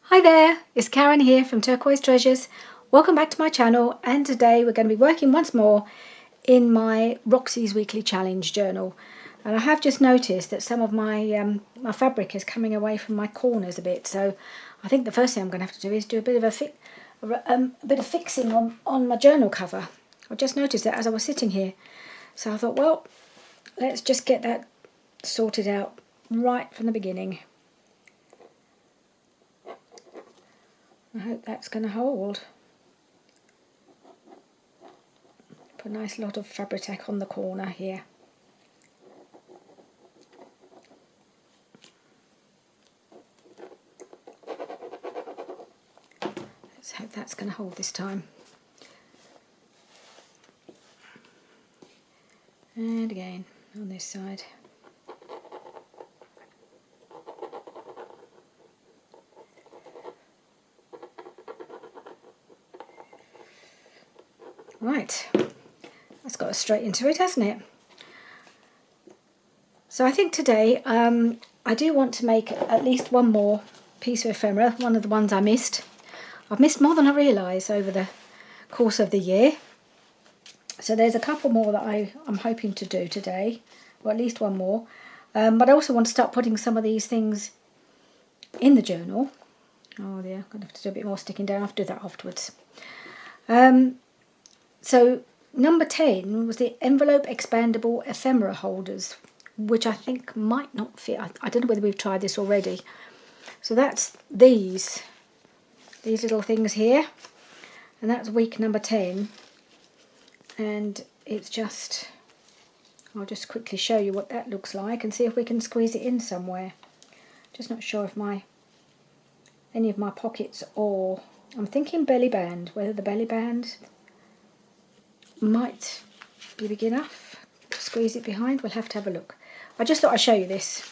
Hi there, it's Karen here from Turquoise Treasures. Welcome back to my channel, and today we're going to be working once more in my Roxy's Weekly Challenge journal. And I have just noticed that some of my my fabric is coming away from my corners a bit, so I think the first thing I'm going to have to do is do a bit of fixing on my journal cover. I just noticed that as I was sitting here, so I thought, well, let's just get that sorted out right from the beginning. I hope that's going to hold. Put a nice lot of Fabri-Tac on the corner here. Let's hope that's going to hold this time. And again on this side. Right, that's got us straight into it, hasn't it? So I think today I do want to make at least one more piece of ephemera, one of the ones I missed. I've missed more than I realise over the course of the year. So there's a couple more that I'm hoping to do today, or at least one more. But I also want to start putting some of these things in the journal. Oh dear, I'm going to have to do a bit more sticking down. I'll have to do that afterwards. So number 10 was the envelope expandable ephemera holders, which I think might not fit. I don't know whether we've tried this already. So that's these little things here, and that's week number 10. And it's just, I'll just quickly show you what that looks like and see if we can squeeze it in somewhere. Just not sure if any of my pockets, or I'm thinking belly band, whether the belly band might be big enough to squeeze it behind. We'll have to have a look. I just thought I'd show you this.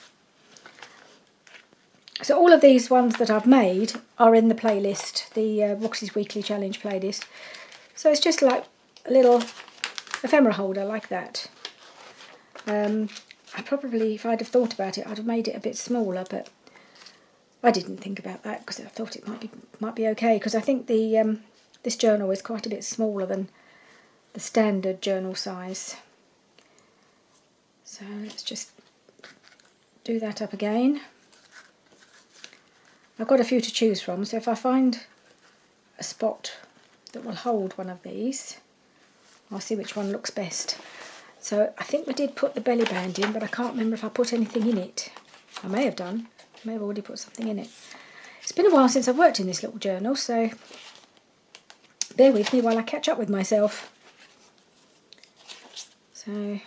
So all of these ones that I've made are in the playlist, the Roxy's Weekly Challenge playlist. So it's just like a little ephemera holder like that. I probably, if I'd have thought about it, I'd have made it a bit smaller, but I didn't think about that because I thought it might be okay, because I think the this journal is quite a bit smaller than the standard journal size. So let's just do that up again. I've got a few to choose from, so if I find a spot that will hold one of these, I'll see which one looks best. So I think we did put the belly band in, but I can't remember if I put anything in it. I may have done. I may have already put something in it. It's been a while since I've worked in this little journal, so bear with me while I catch up with myself. So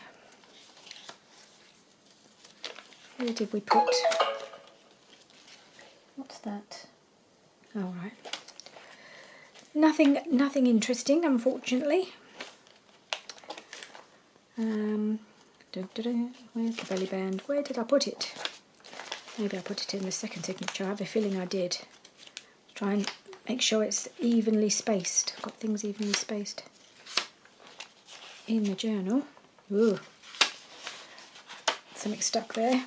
where did we put? What's that? Oh, right. Nothing interesting, unfortunately. Where's the belly band? Where did I put it? Maybe I put it in the second signature. I have a feeling I did. Try and make sure it's evenly spaced. I've got things evenly spaced in the journal. Ooh, something stuck there.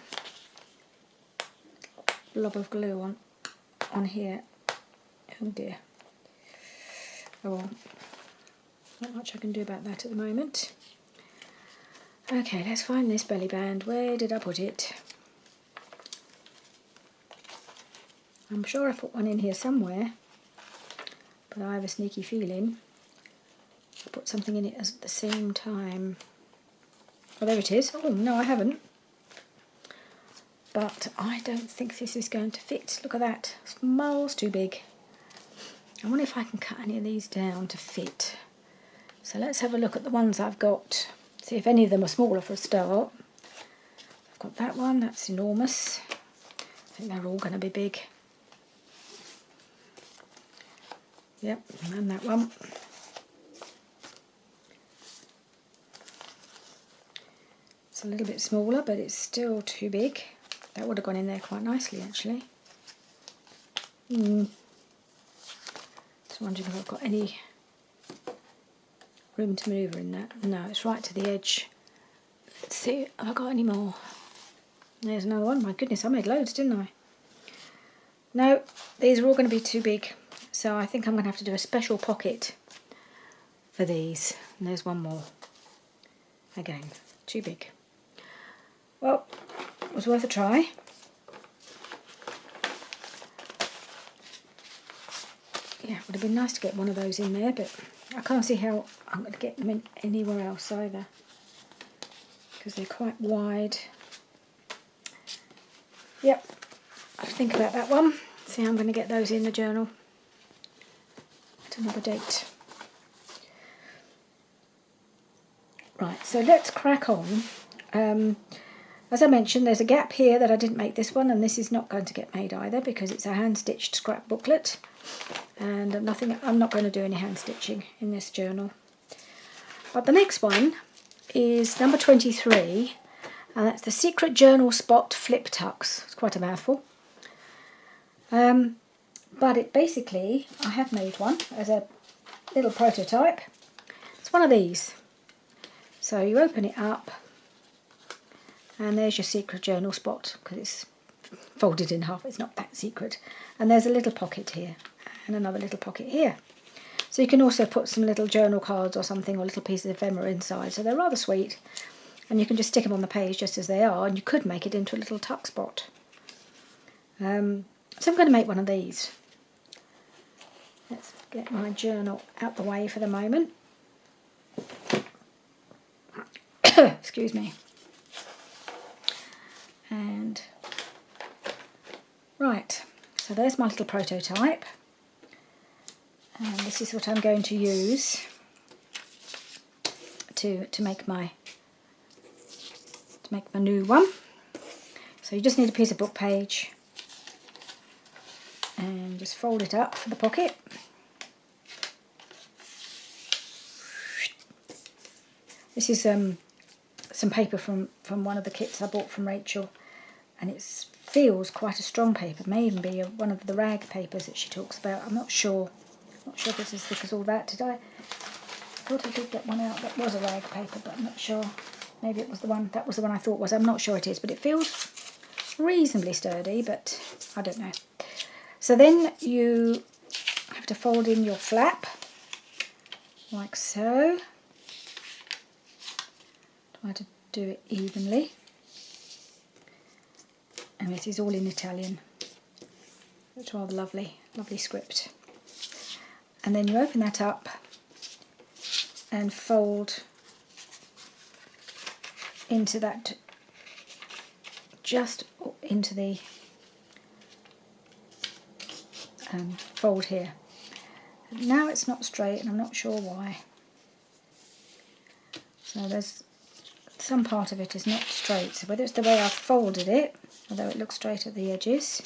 Blob of glue on here. Oh dear. Oh well, not much I can do about that at the moment. Okay, let's find this belly band. Where did I put it? I'm sure I put one in here somewhere, but I have a sneaky feeling I put something in it at the same time. Oh, there it is. Oh, no, I haven't. But I don't think this is going to fit. Look at that. It's miles too big. I wonder if I can cut any of these down to fit. So let's have a look at the ones I've got. See if any of them are smaller for a start. I've got that one. That's enormous. I think they're all going to be big. Yep, and that one. It's a little bit smaller, but it's still too big. That would have gone in there quite nicely, actually. Just wondering if I've got any room to manoeuvre in that. No, it's right to the edge. Let's see, have I got any more? There's another one. My goodness, I made loads, didn't I? No, these are all going to be too big, so I think I'm going to have to do a special pocket for these. And there's one more. Again, too big. Well, it was worth a try. Yeah, it would have been nice to get one of those in there, but I can't see how I'm going to get them in anywhere else either, because they're quite wide. Yep, I'll think about that one. See how I'm going to get those in the journal at another date. Right, so let's crack on. As I mentioned, there's a gap here that I didn't make this one, and this is not going to get made either because it's a hand-stitched scrap booklet, and I'm not going to do any hand stitching in this journal. But the next one is number 23, and that's the Secret Journal Spot Flip Tucks. It's quite a mouthful. But it basically, I have made one as a little prototype. It's one of these. So you open it up, and there's your secret journal spot, because it's folded in half, it's not that secret. And there's a little pocket here, and another little pocket here. So you can also put some little journal cards or something, or little pieces of ephemera inside, so they're rather sweet. And you can just stick them on the page just as they are, and you could make it into a little tuck spot. So I'm going to make one of these. Let's get my journal out the way for the moment. Excuse me. And right, so there's my little prototype, and this is what I'm going to use to make my new one. So you just need a piece of book page and just fold it up for the pocket. This is some paper from one of the kits I bought from Rachel, and it feels quite a strong paper. It may even be one of the rag papers that she talks about. I'm not sure. Not sure if it's as thick as all that. I thought I did get one out that was a rag paper, but I'm not sure. Maybe it was the one. That was the one I thought was. I'm not sure it is, but it feels reasonably sturdy, but I don't know. So then you have to fold in your flap like so. Try to do it evenly, and this is all in Italian. It's rather lovely script. And then you open that up and fold into that, just into the fold here. Now it's not straight, and I'm not sure why. So there's some part of it is not straight, so whether it's the way I've folded it, although it looks straight at the edges,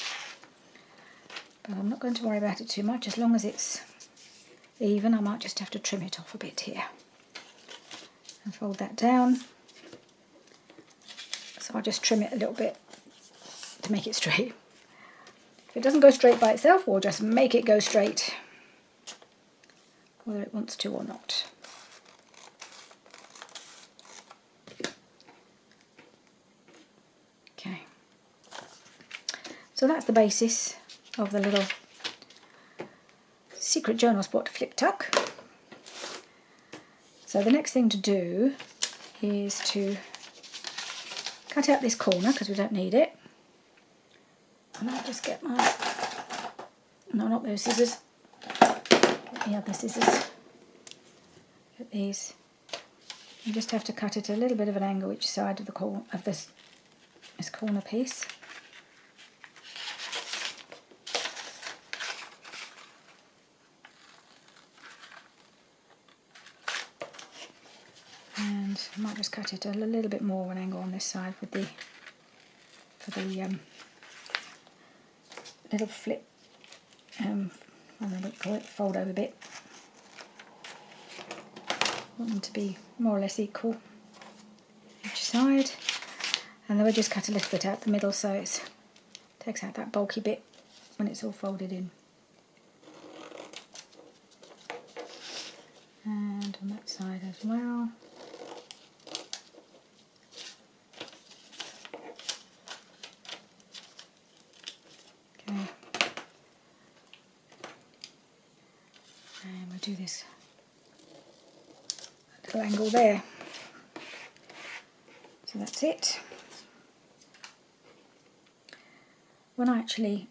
but I'm not going to worry about it too much. As long as it's even, I might just have to trim it off a bit here and fold that down. So I'll just trim it a little bit to make it straight. If it doesn't go straight by itself, we'll just make it go straight, whether it wants to or not. Okay, so that's the basis of the little secret journal spot flip tuck. So the next thing to do is to cut out this corner because we don't need it. And I'll just get my, no, not those scissors, get the other scissors. Get these. You just have to cut it a little bit of an angle each side of the corner of this corner piece. And I might just cut it a little bit more of an angle on this side with the little flip, I don't know what you call it, fold over bit. Want them to be more or less equal each side, and then we'll just cut a little bit out the middle so it takes out that bulky bit when it's all folded in. And on that side as well. Okay. do this little angle there. So that's it. When I actually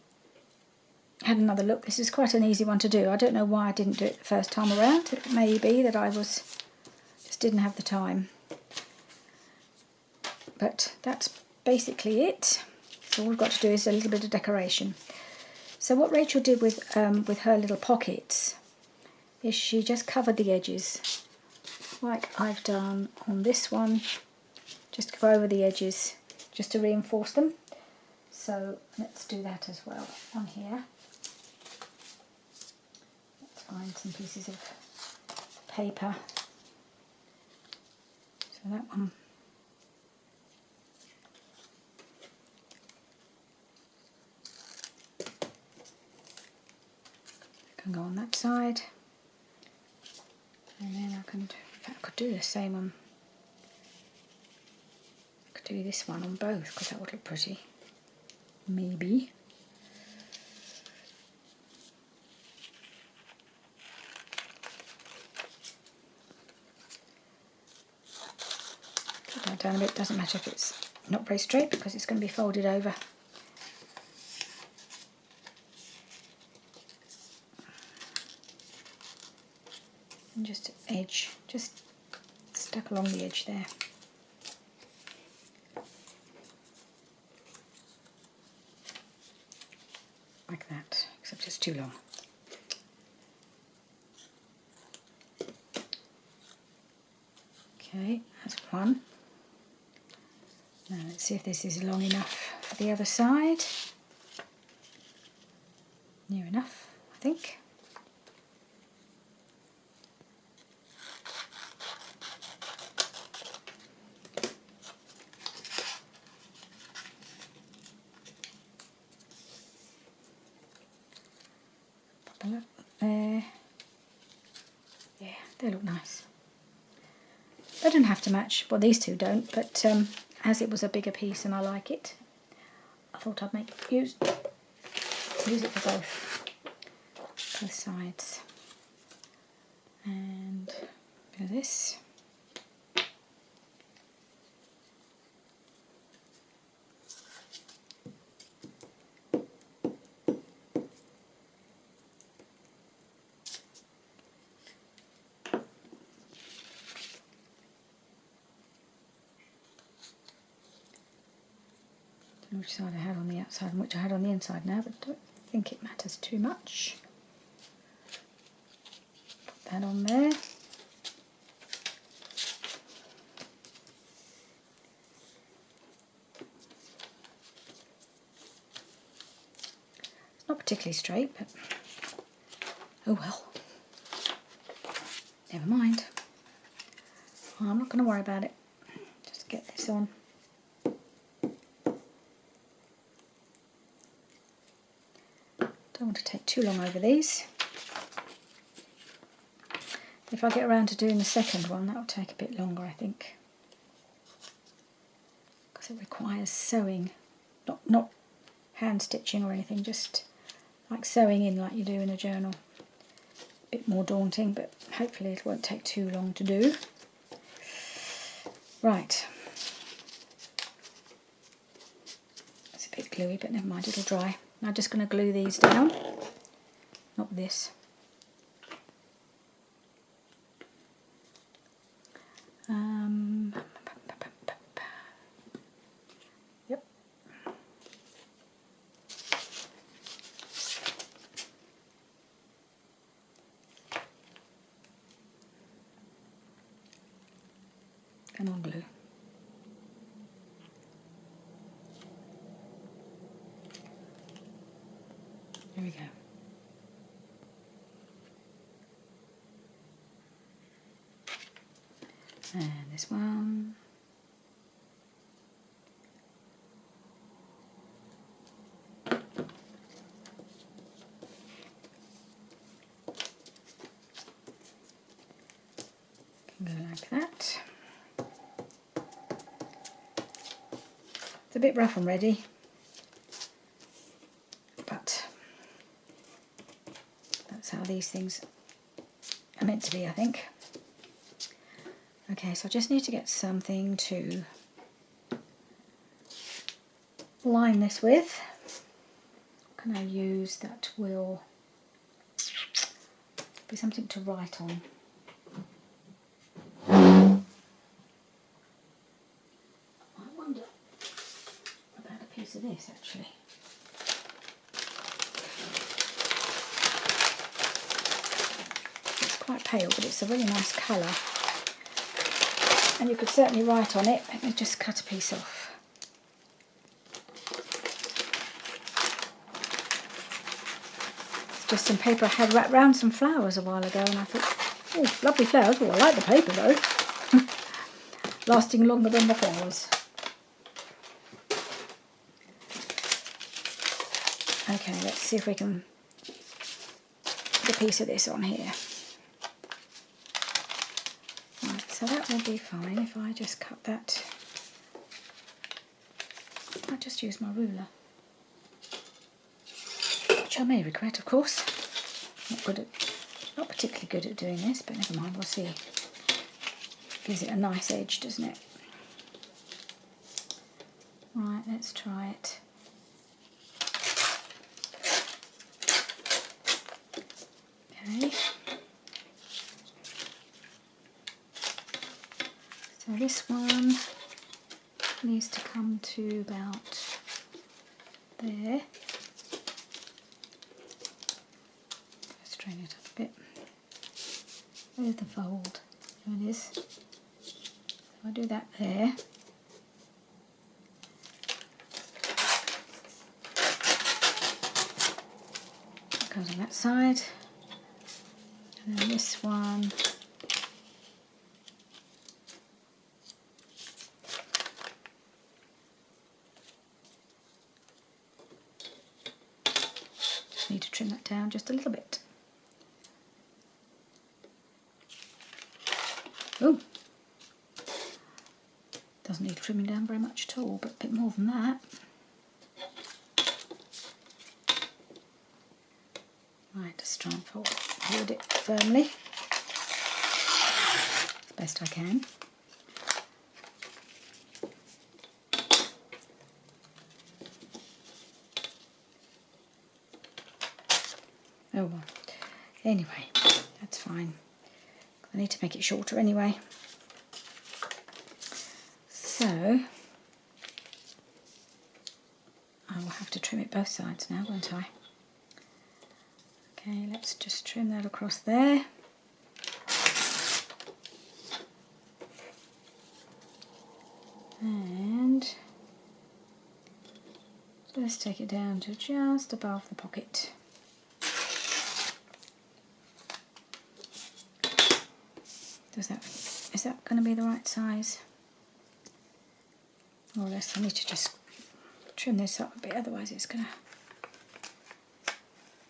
had another look, this is quite an easy one to do. I don't know why I didn't do it the first time around. It may be that I just didn't have the time. But that's basically it. So all we've got to do is a little bit of decoration. So what Rachel did with her little pockets is she just covered the edges like I've done on this one. Just go over the edges just to reinforce them. So let's do that as well on here. Let's find some pieces of paper. So that one. Can go on that side. And then I could do the same on, I could do this one on both because that would look pretty. Maybe. Put that down a bit, doesn't matter if it's not very straight because it's going to be folded over. And just edge, just stuck along the edge there. Like that, except it's too long. Okay, that's one. Now let's see if this is long enough for the other side. Near enough, I think. There. Yeah, they look nice. They don't have to match. Well, these two don't, but as it was a bigger piece and I like it, I thought I'd use it for both sides. And do this. Which side I had on the outside and which I had on the inside now, but I don't think it matters too much. Put that on there. It's not particularly straight, but oh well. Never mind. I'm not going to worry about it. Just get this on. Don't want to take too long over these. If I get around to doing the second one, that will take a bit longer, I think, because it requires sewing, not hand stitching or anything, just like sewing in like you do in a journal. A bit more daunting, but hopefully it won't take too long to do. Right. It's a bit gluey, but never mind, it'll dry. I'm just going to glue these down, not this. Yep. Come on, glue. There we go. And this one. Can go like that. It's a bit rough and ready, but that's how these things are meant to be, I think. Okay, so I just need to get something to line this with. What can I use that will be something to write on? I wonder about a piece of this actually. It's quite pale, but it's a really nice colour. And you could certainly write on it. Let me just cut a piece off. It's just some paper I had wrapped around some flowers a while ago, and I thought, oh, lovely flowers. Oh, I like the paper though. Lasting longer than the flowers. Okay, let's see if we can put a piece of this on here. Right, so that will be fine if I just cut that. I'll just use my ruler, which I may regret, of course. Not particularly good at doing this, but never mind, we'll see. Gives it a nice edge, doesn't it? Right, let's try it. Okay. So this one needs to come to about there. Straighten it up a bit. Where's the fold? There it is. So I do that there. That goes on that side. And then this one. Need to trim that down just a little bit. Oh, doesn't need trimming down very much at all, but a bit more than that. Right, just try and hold it firmly as best I can. Oh well, anyway, that's fine. I need to make it shorter anyway. So, I will have to trim it both sides now, won't I? Okay, let's just trim that across there. And let's take it down to just above the pocket. Is that going to be the right size? More or less, I need to just trim this up a bit, otherwise it's going to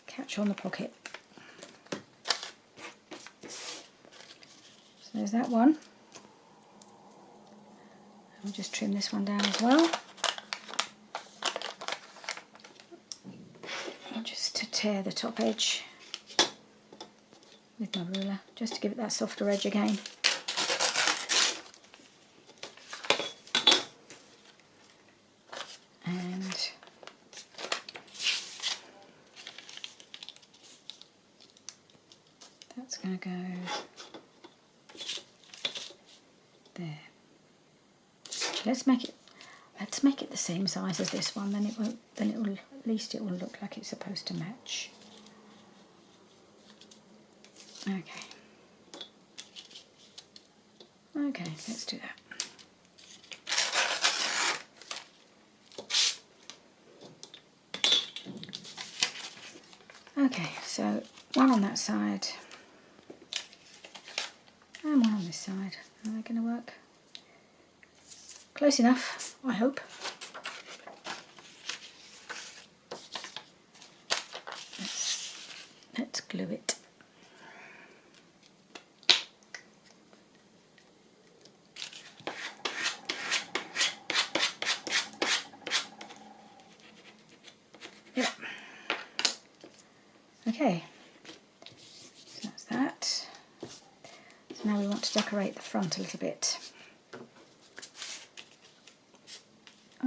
catch on the pocket. So there's that one. I'll just trim this one down as well. Just to tear the top edge with my ruler, just to give it that softer edge again. And that's going to go there. Let's make it the same size as this one, then it will at least it will look like it's supposed to match. Okay, let's do that. Okay, so one on that side and one on this side. Are they going to work? Close enough, I hope. Let's glue it. Yep. Okay, so that's that. So now we want to decorate the front a little bit.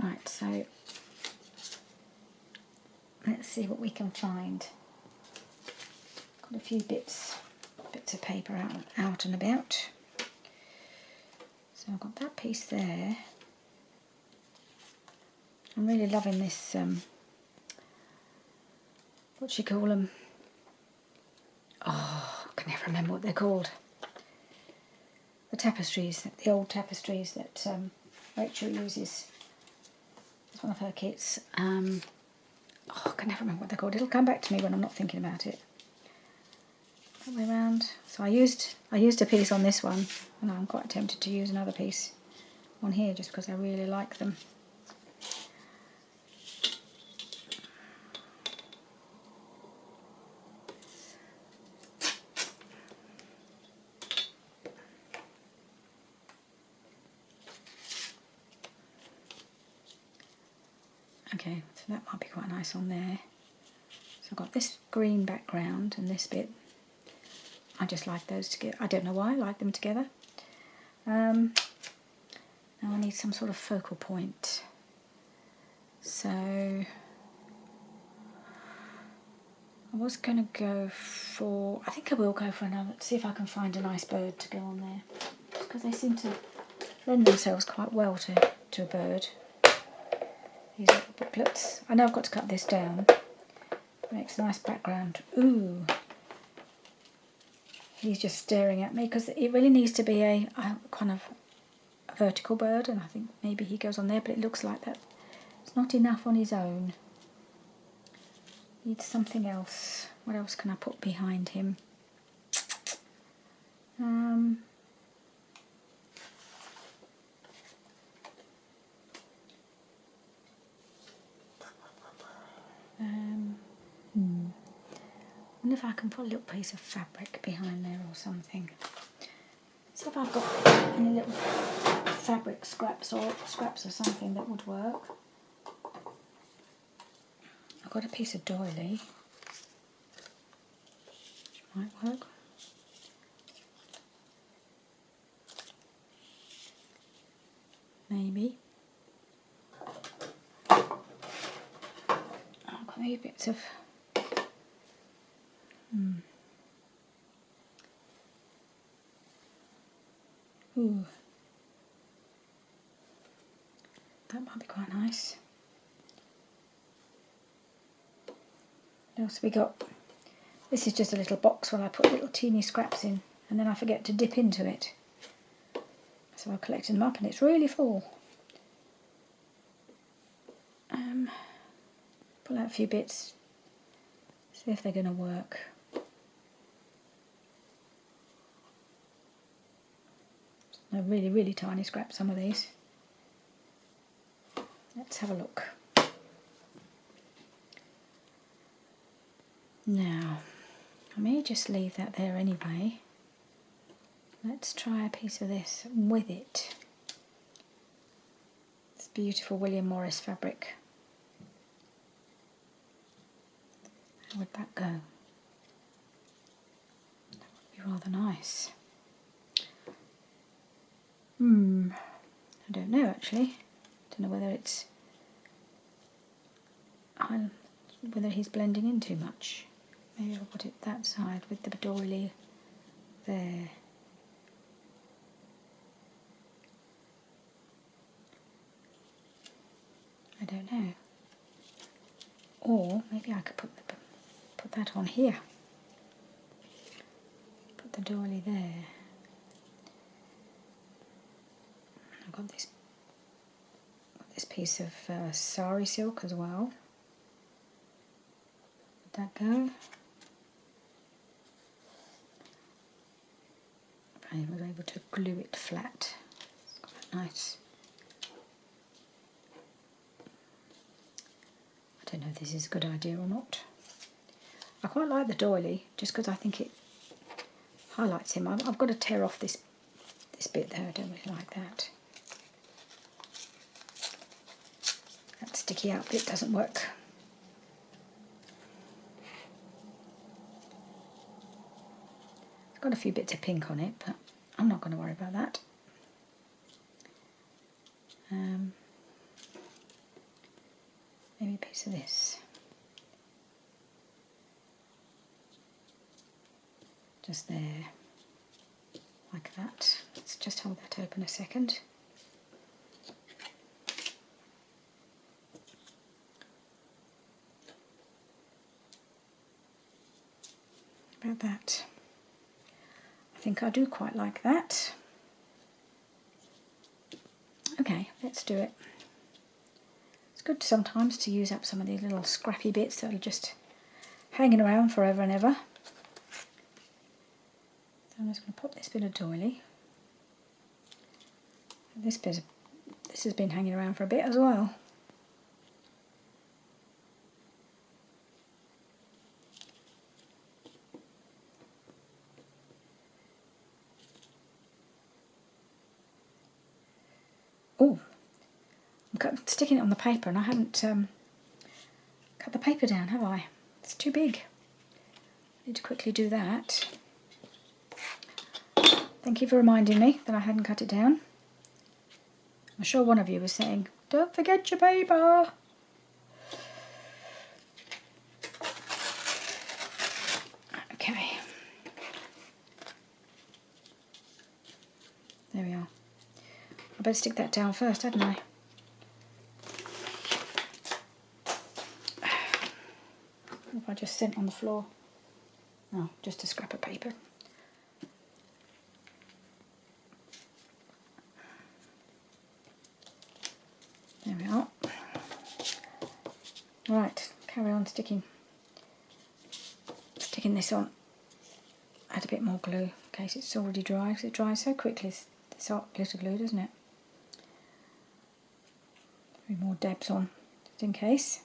Right, so let's see what we can find. Got a few bits of paper out and about. So I've got that piece there. I'm really loving this, what do you call them? Oh, I can never remember what they're called. The tapestries, the old tapestries that Rachel uses. It's one of her kits. Oh, I can never remember what they're called. It'll come back to me when I'm not thinking about it. That way around. So I used a piece on this one, and I'm quite tempted to use another piece on here just because I really like them. Okay, so that might be quite nice on there. So I've got this green background and this bit. I just like those together. I don't know why I like them together. Now I need some sort of focal point. So I was going to go for, I think I will go for another, see if I can find a nice bird to go on there. Just because they seem to lend themselves quite well to a bird. These little booklets. I know I've got to cut this down. Makes a nice background. Ooh. He's just staring at me because it really needs to be a kind of a vertical bird, and I think maybe he goes on there, but it looks like that. It's not enough on his own. Needs something else. What else can I put behind him? I wonder if I can put a little piece of fabric behind there or something. See if I've got any little fabric scraps or something that would work. I've got a piece of doily, which might work. Maybe. I've got these bits of ooh. That might be quite nice. What else have we got? This is just a little box where I put little teeny scraps in, and then I forget to dip into it. So I'll collect them up and it's really full. Pull out a few bits, see if they're going to work. They're really, really tiny scraps, some of these. Let's have a look. Now, I may just leave that there anyway. Let's try a piece of this with it. It's beautiful William Morris fabric. How would that go? That would be rather nice. I don't know actually. Don't know whether it's whether he's blending in too much. Maybe I'll put it that side with the doily there. I don't know. Or maybe I could put that on here. Put the doily there. I've got this piece of sari silk as well. Would that go? I was able to glue it flat. It's quite nice. I don't know if this is a good idea or not. I quite like the doily just because I think it highlights him. I've got to tear off this bit there. I don't really like that. That sticky out bit doesn't work. It's got a few bits of pink on it, but I'm not going to worry about that. Maybe a piece of this. Just there, like that. Let's just hold that open a second. About that. I think I do quite like that. Okay, let's do it. It's good sometimes to use up some of these little scrappy bits that are just hanging around forever and ever. So I'm just going to pop this bit of doily. This has been hanging around for a bit as well. Oh, I'm sticking it on the paper and I haven't cut the paper down, have I? It's too big. I need to quickly do that. Thank you for reminding me that I hadn't cut it down. I'm sure one of you was saying, don't forget your paper. Okay. There we are. I better stick that down first, hadn't I? What have I just sent on the floor? Oh, just a scrap of paper. There we are. Right, carry on sticking this on. Add a bit more glue in case it's already dry, because it dries so quickly, this hot glitter glue, doesn't it? A few more dabs on, just in case.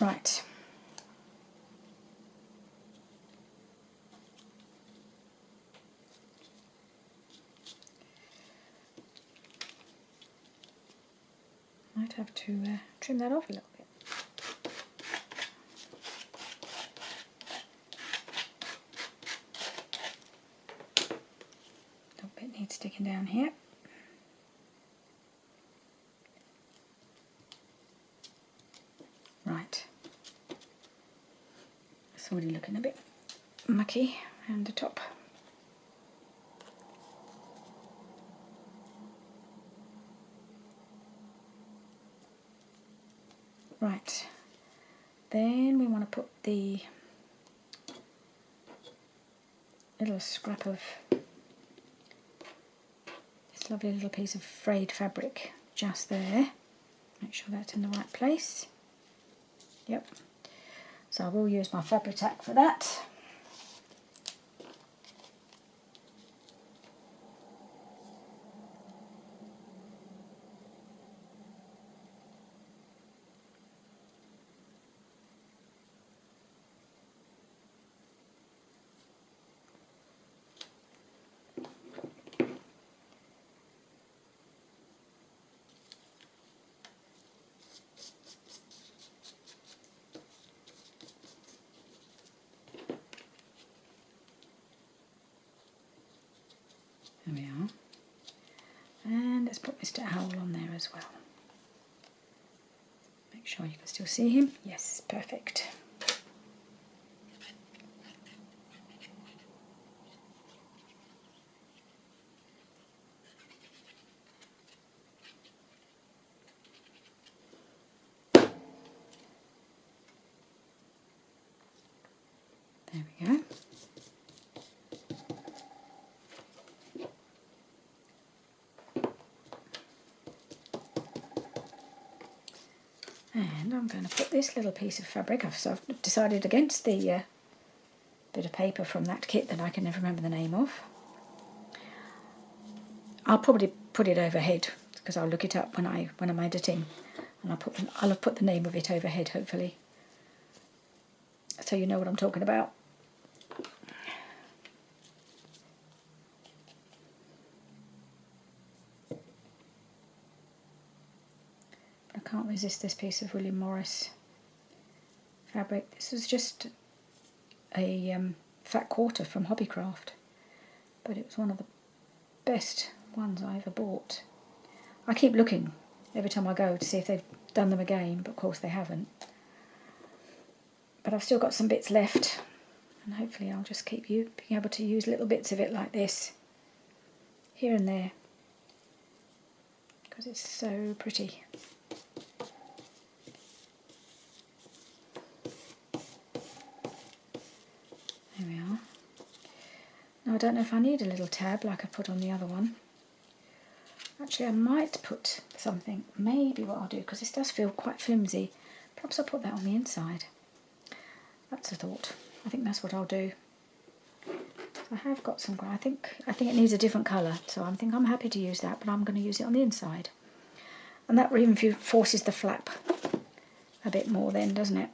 Right. Might have to trim that off a little bit. Little bit needs sticking down here. Right. It's already looking a bit mucky around the top. Right, then we want to put the little scrap of this lovely little piece of frayed fabric just there. Make sure that's in the right place. Yep. So I will use my Fabri-Tac for that. There we are. And let's put Mr. Owl on there as well. Make sure you can still see him. Yes, perfect. There we go. And I'm going to put this little piece of fabric, so I've decided against the bit of paper from that kit that I can never remember the name of. I'll probably put it overhead because I'll look it up when I'm editing, and I'll have put the name of it overhead hopefully, so you know what I'm talking about. I can't resist this piece of William Morris fabric. This was just a fat quarter from Hobbycraft, but it was one of the best ones I ever bought. I keep looking every time I go to see if they've done them again, but of course they haven't. But I've still got some bits left, and hopefully I'll just keep being able to use little bits of it like this, here and there, because it's so pretty. There we are. Now I don't know if I need a little tab like I put on the other one. Actually I might put something, maybe what I'll do, because this does feel quite flimsy, perhaps I'll put that on the inside. That's a thought. I think that's what I'll do. I have got some grey. I think it needs a different colour, so I'm happy to use that, but I'm going to use it on the inside. And that reinforces the flap a bit more then, doesn't it?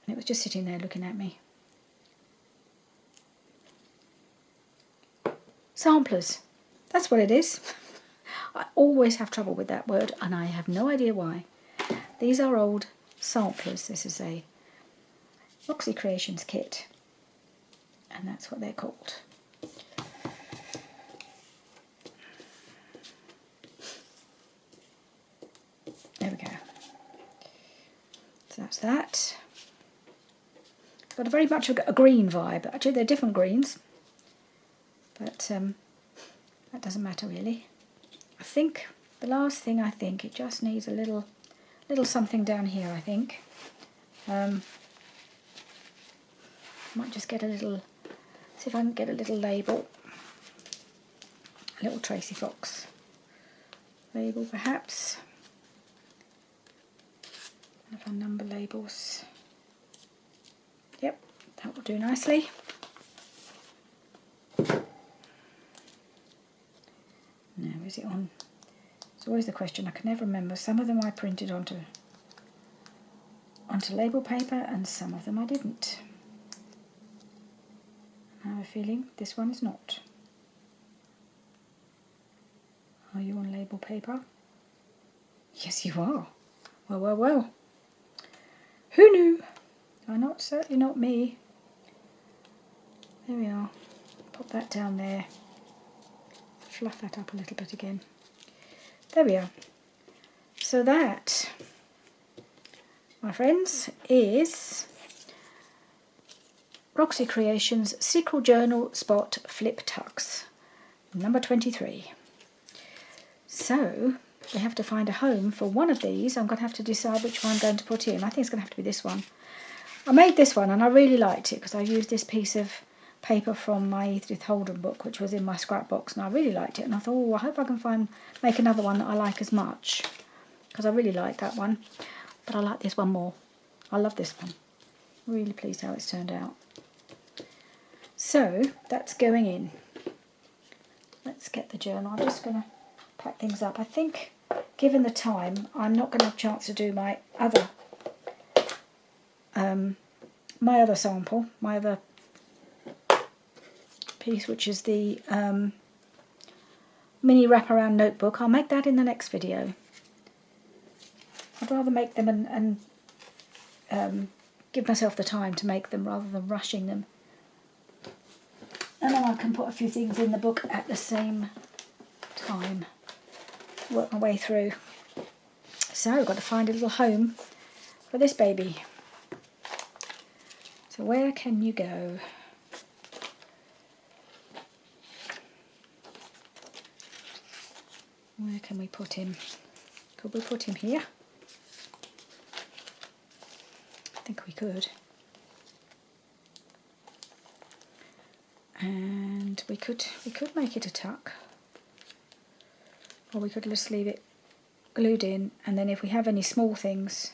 And it was just sitting there looking at me. Samplers. That's what it is. I always have trouble with that word, and I have no idea why. These are old samplers. This is a Roxy Creations kit, and that's what they're called. There we go. So that's that. It's got a very much a green vibe. Actually, they're different greens, but that doesn't matter really. I think the last thing, it just needs a little something down here. I think might just get a little. See if I can get a little label, a little Tracy Fox label perhaps. One of our number labels. Yep, that will do nicely. Now, is it on? It's always the question. I can never remember. Some of them I printed onto label paper, and some of them I didn't. I have a feeling this one is not. Are you on label paper? Yes, you are. Well, well, well. Who knew? Certainly not me. There we are. Pop that down there. Fluff that up a little bit again. There we are. So that, my friends, is Roxy Creations Secret Journal Spot Flip Tucks, number 23. So we have to find a home for one of these. I'm going to have to decide which one I'm going to put in. I think it's going to have to be this one. I made this one and I really liked it because I used this piece of paper from my Edith Holden book, which was in my scrap box, and I really liked it. And I thought, oh, I hope I can make another one that I like as much, because I really like that one. But I like this one more. I love this one. Really pleased how it's turned out. So that's going in. Let's get the journal. I'm just going to pack things up. I think, given the time, I'm not going to have a chance to do my other sample, my other piece, which is the mini wraparound notebook. I'll make that in the next video. I'd rather make them and give myself the time to make them rather than rushing them. And then I can put a few things in the book at the same time. Work my way through. So I've got to find a little home for this baby. So where can you go? Where can we put him? Could we put him here? I think we could. And we could make it a tuck. Or we could just leave it glued in, and then if we have any small things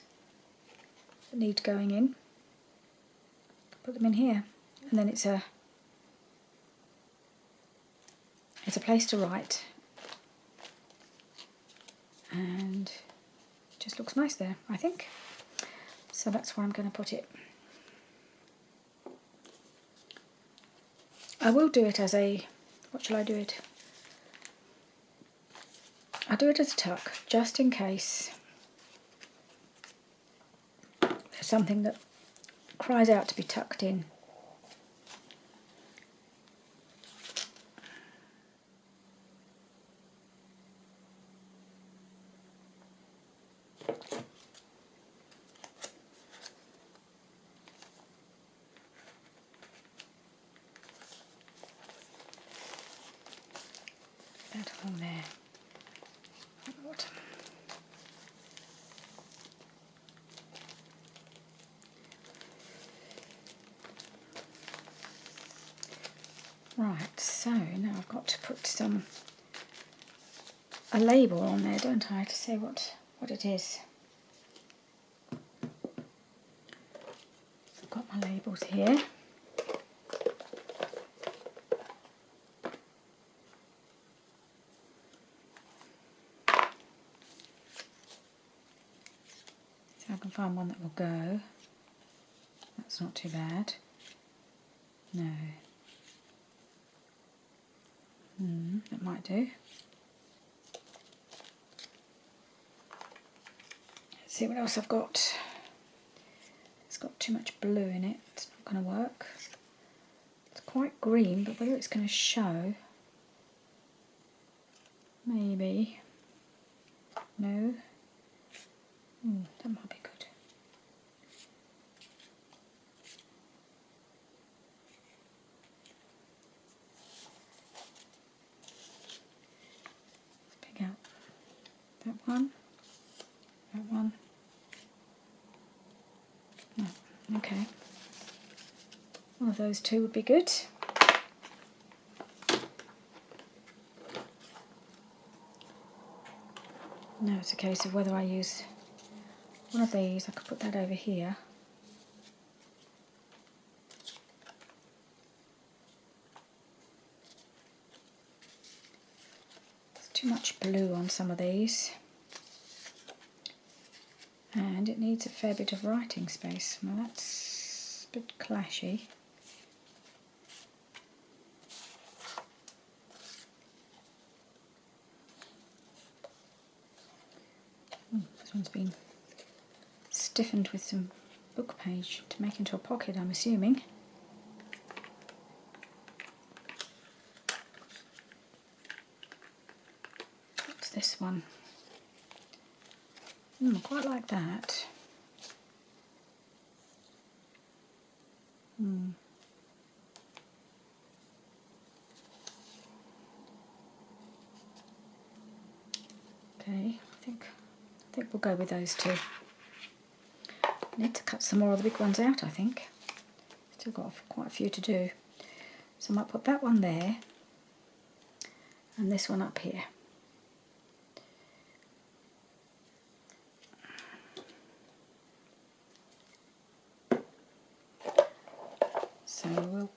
that need going in, put them in here, and then it's a place to write, and it just looks nice there, I think. So that's where I'm going to put it. I will do it as a, what shall I do it? I'll do it as a tuck, just in case there's something that cries out to be tucked in. That along there. At the bottom. Right, so now I've got to put a label on there, don't I, to say what it is. I've got my labels here. I can find one that will go. That's not too bad. No. That might do. Let's see what else I've got. It's got too much blue in it. It's not going to work. It's quite green, but whether it's going to show, maybe. No. That might be good. Let's pick out that one. That one. No. Okay. One of those two would be good. Now it's a case of whether I use one of these. I could put that over here. There's too much blue on some of these. And it needs a fair bit of writing space. Well, that's a bit clashy. This one's been stiffened with some book page to make into a pocket, I'm assuming. What's this one? I quite like that. Okay, I think we'll go with those two. I need to cut some more of the big ones out, I think. Still got quite a few to do. So I might put that one there and this one up here. So we'll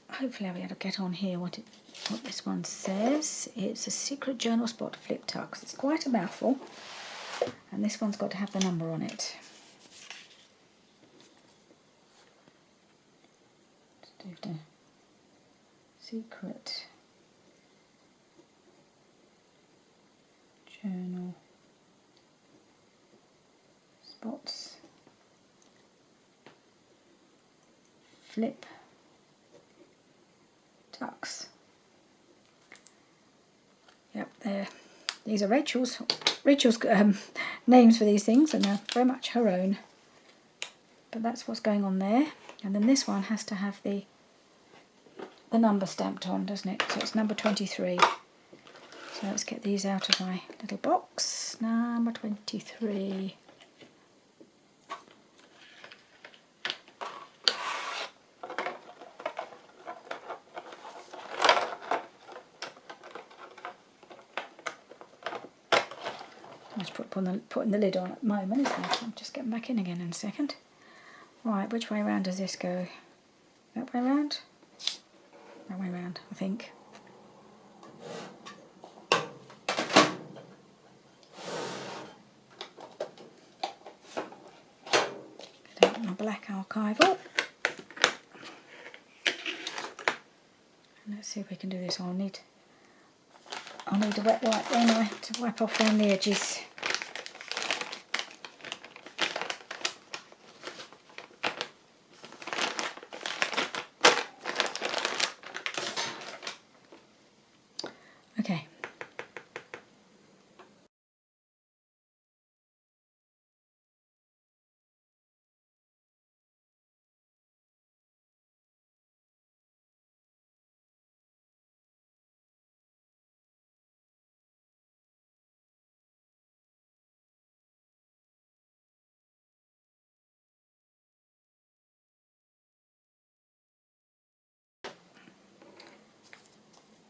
hopefully I'll be able to get on here what this one says. It's a secret journal spot flip tucks. It's quite a mouthful, and this one's got to have the number on it. Just do the secret journal spots flip tucks. Yep, there. These are Rachel's names for these things, and they're very much her own. But that's what's going on there. And then this one has to have the number stamped on, doesn't it? So it's number 23. So let's get these out of my little box. Number 23. I'm just putting the lid on at the moment, isn't it? I'm just getting back in again in a second. Right, which way round does this go? That way round? That way round, I think. Get out my black archival. And let's see if we can do this. I'll need I'll need a wet wipe, won't I, to wipe off around the edges. Okay.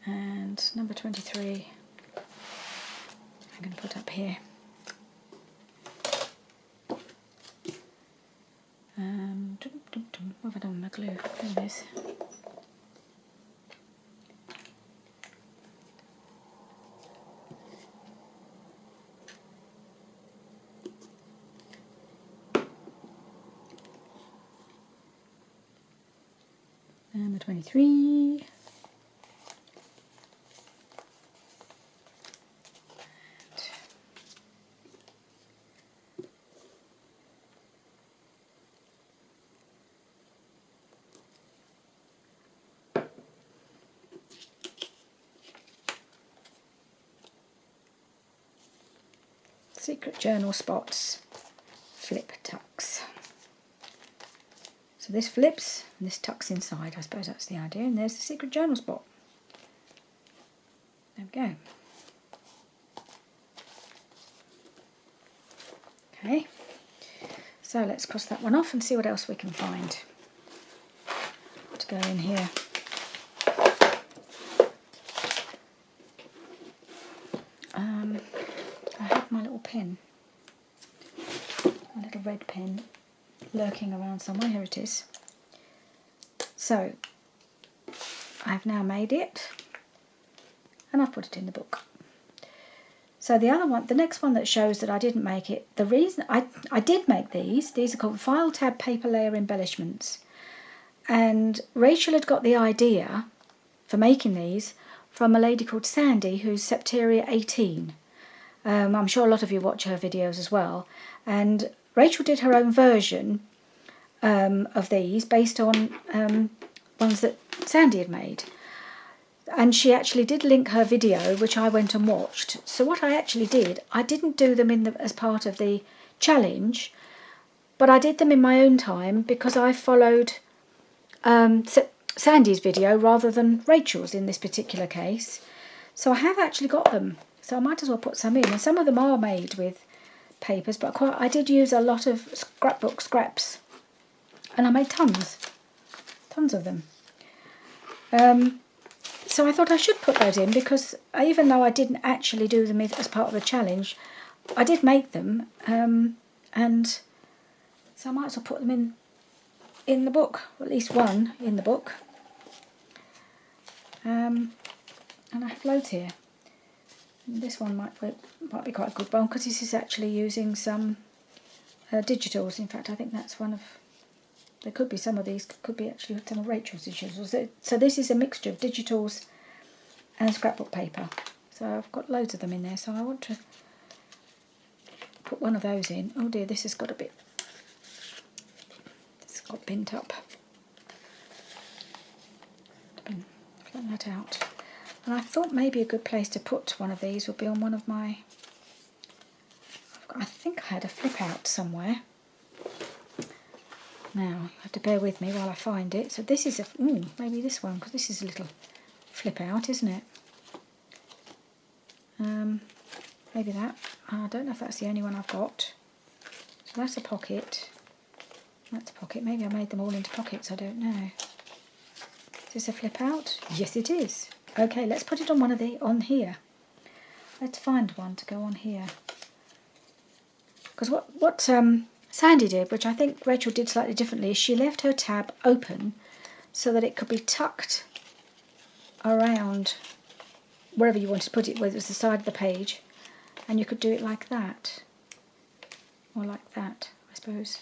And number 23, I'm going to put up here. What have I done with my glue? There it is. Number 23. Secret journal spots, flip tucks. So this flips and this tucks inside. I suppose that's the idea. And there's the secret journal spot. There we go. Okay. So let's cross that one off and see what else we can find to go in here. I have my little pen, my little red pen, lurking around somewhere. Here it is. So I've now made it and I've put it in the book. So the other one, the next one that shows that I didn't make it, the reason I did make these are called file tab paper layer embellishments, and Rachel had got the idea for making these from a lady called Sandy who's Septeria 18. I'm sure a lot of you watch her videos as well, and Rachel did her own version of these based on ones that Sandy had made. And she actually did link her video, which I went and watched. So what I actually did, I didn't do them as part of the challenge, but I did them in my own time because I followed Sandy's video rather than Rachel's in this particular case. So I have actually got them. So I might as well put some in. And some of them are made with papers, but I did use a lot of scrapbook scraps. And I made tons of them. So I thought I should put those in because even though I didn't actually do them as part of the challenge, I did make them, and so I might as well put them in the book, or at least one in the book. And I have loads here. And this one might be quite a good one because this is actually using some digitals. In fact, I think that's one of. There could be some of these, could be actually some of Rachel's digitals. So this is a mixture of digitals and scrapbook paper. So I've got loads of them in there, so I want to put one of those in. Oh dear, this has got a bit, it's got bent up. Flatten that out. And I thought maybe a good place to put one of these would be on one of my, I think I had a flip out somewhere. Now, you have to bear with me while I find it. So this is maybe this one, because this is a little flip out, isn't it? Maybe that. I don't know if that's the only one I've got. So that's a pocket. That's a pocket. Maybe I made them all into pockets, I don't know. Is this a flip out? Yes, it is. Okay, let's put it on one of on here. Let's find one to go on here. Because what Sandy did, which I think Rachel did slightly differently, is she left her tab open so that it could be tucked around wherever you wanted to put it, whether it was the side of the page, and you could do it like that, or like that, I suppose.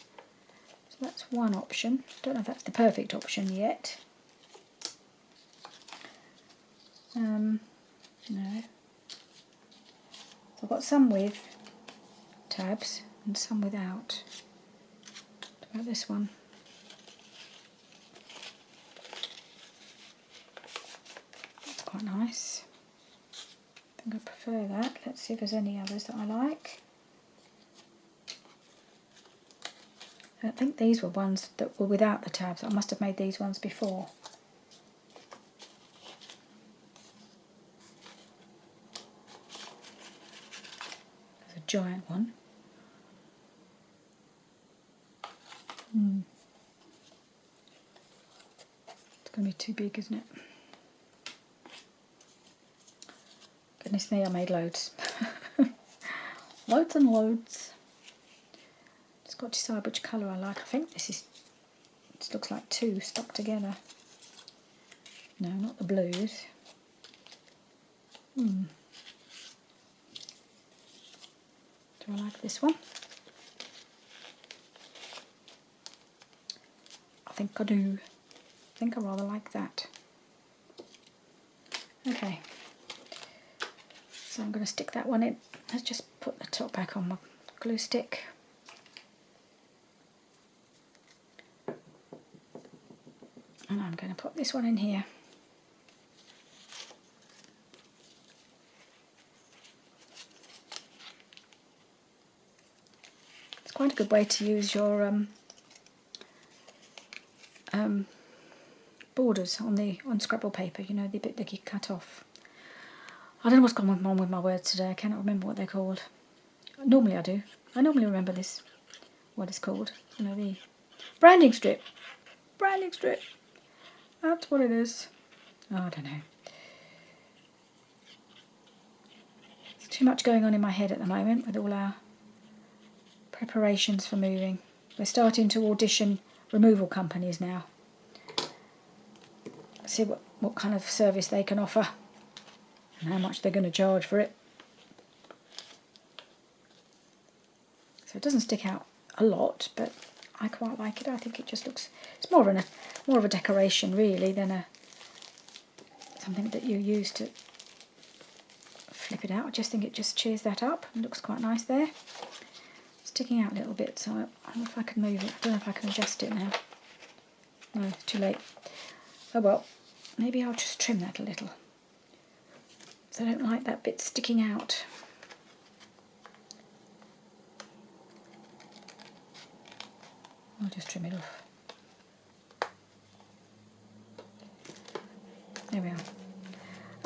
So that's one option. Don't know if that's the perfect option yet. No. I've got some with tabs and some without. What about this one? That's quite nice. I think I prefer that. Let's see if there's any others that I like. I don't think these were ones that were without the tabs. I must have made these ones before. There's a giant one. It's going to be too big, isn't it? Goodness me, I made loads. Loads and loads. Just got to decide which colour I like. I think this looks like two stuck together. No, not the blues. Do I like this one? I think I do. I think I rather like that. Okay. So I'm going to stick that one in. Let's just put the top back on my glue stick. And I'm going to put this one in here. It's quite a good way to use your borders on scrapbook paper, you know, the bit that you cut off. I don't know what's gone on with my words today. I cannot remember what they're called. Normally I do. I normally remember this, what it's called. You know, the branding strip. Branding strip. That's what it is. Oh, I don't know. There's too much going on in my head at the moment with all our preparations for moving. We're starting to audition removal companies now. See what kind of service they can offer and how much they're going to charge for it. So it doesn't stick out a lot, but I quite like it. I think it just looks, it's more of a decoration really than something that you use to flip it out. I just think it just cheers that up and looks quite nice there. Sticking out a little bit, so I don't know if I can move it. I don't know if I can adjust it now. No, it's too late. Oh well, maybe I'll just trim that a little. So I don't like that bit sticking out. I'll just trim it off. There we are.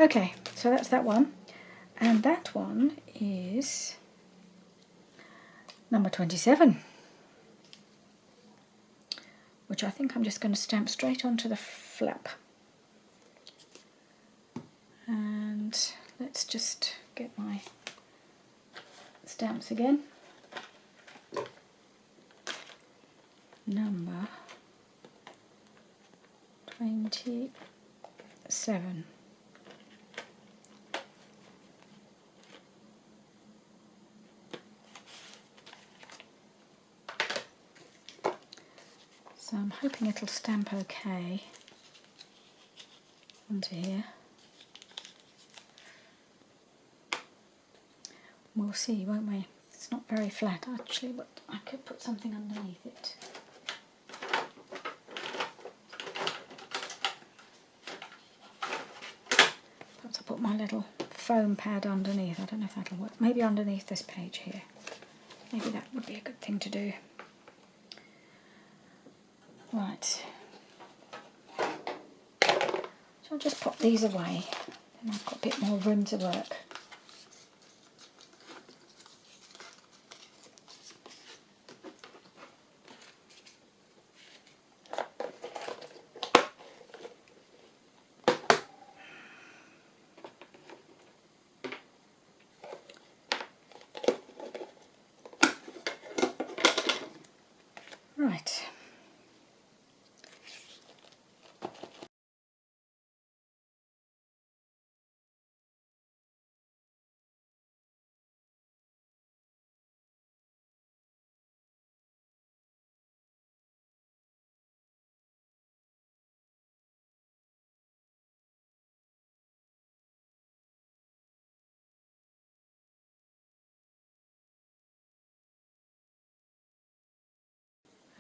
Okay, so that's that one. And that one is number 27. Which I think I'm just going to stamp straight onto the flap. And let's just get my stamps again. Number 27. So I'm hoping it'll stamp okay onto here. We'll see, won't we? It's not very flat actually, but I could put something underneath it. Perhaps I'll put my little foam pad underneath. I don't know if that'll work. Maybe underneath this page here. Maybe that would be a good thing to do. Right. So I'll just pop these away. Then I've got a bit more room to work. Right.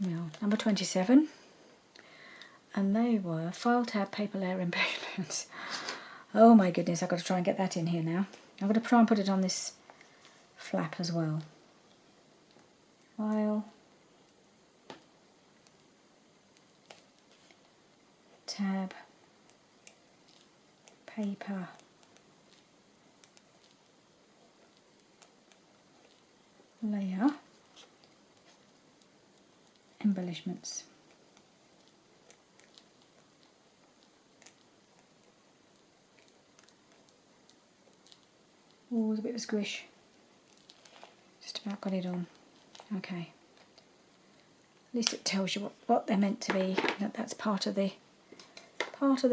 Now, number 27. And they were file tab paper layer embellishments. Oh my goodness, I've got to try and get that in here now. I'm going to try and put it on this flap as well. File tab paper layer embellishments. Oh, there's a bit of a squish. Just about got it on. Okay. At least it tells you what they're meant to be. That's part of the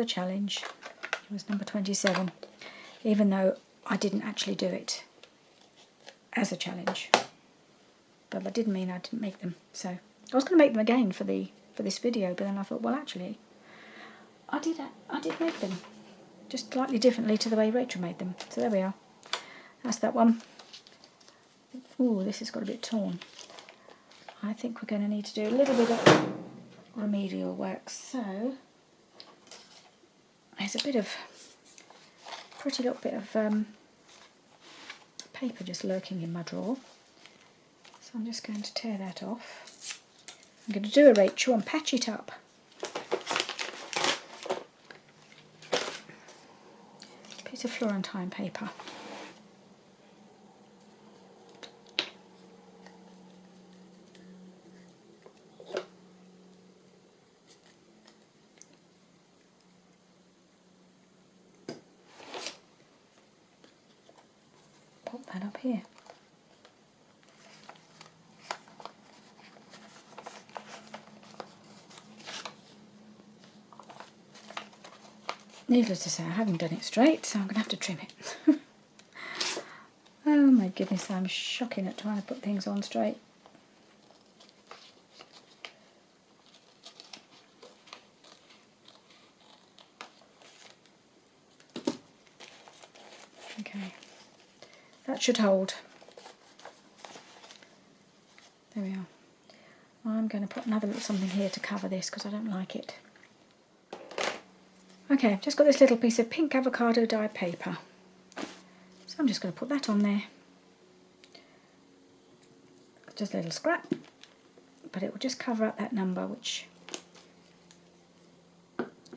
challenge. It was number 27, even though I didn't actually do it as a challenge. But that didn't mean I didn't make them. So I was going to make them again for this video, but then I thought, well, actually, I did make them, just slightly differently to the way Rachel made them. So there we are. That's that one. Oh, this has got a bit torn. I think we're going to need to do a little bit of remedial work. So there's a bit of, pretty little bit of paper just lurking in my drawer. So I'm just going to tear that off. I'm going to do a Rachel and patch it up. Piece of Florentine paper. Pop that up here. Needless to say, I haven't done it straight, so I'm going to have to trim it. Oh my goodness, I'm shocking at trying to put things on straight. Okay, that should hold. There we are. I'm going to put another little something here to cover this because I don't like it. Okay, I've just got this little piece of pink avocado dye paper. So I'm just going to put that on there. Just a little scrap, but it will just cover up that number, which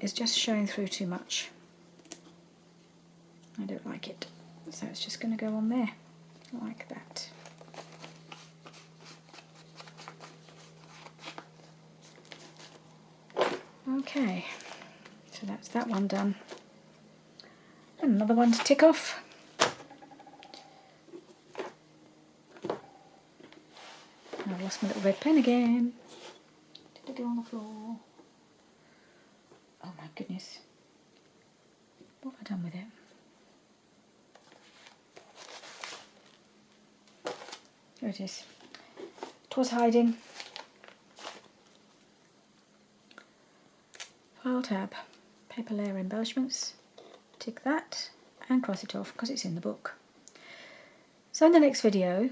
is just showing through too much. I don't like it. So it's just going to go on there, like that. Okay. So that's that one done. And another one to tick off. I've lost my little red pen again. Did it go on the floor? Oh my goodness. What have I done with it? There it is. It was hiding. File tab. Paper layer embellishments, tick that and cross it off because it's in the book. So in the next video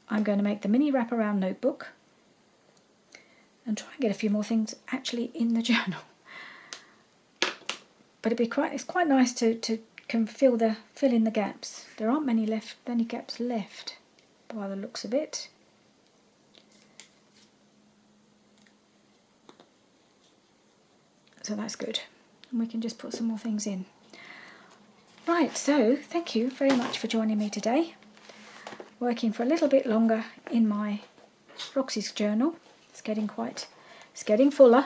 I'm going to make the mini wraparound notebook and try and get a few more things actually in the journal. But it's quite nice to fill in the gaps. There aren't many gaps left by the looks of it. So that's good. And we can just put some more things in. Right, so thank you very much for joining me today. Working for a little bit longer in my Roxy's journal. It's getting fuller,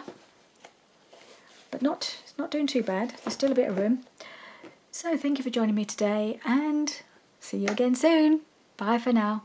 but it's not doing too bad. There's still a bit of room. So thank you for joining me today and see you again soon. Bye for now.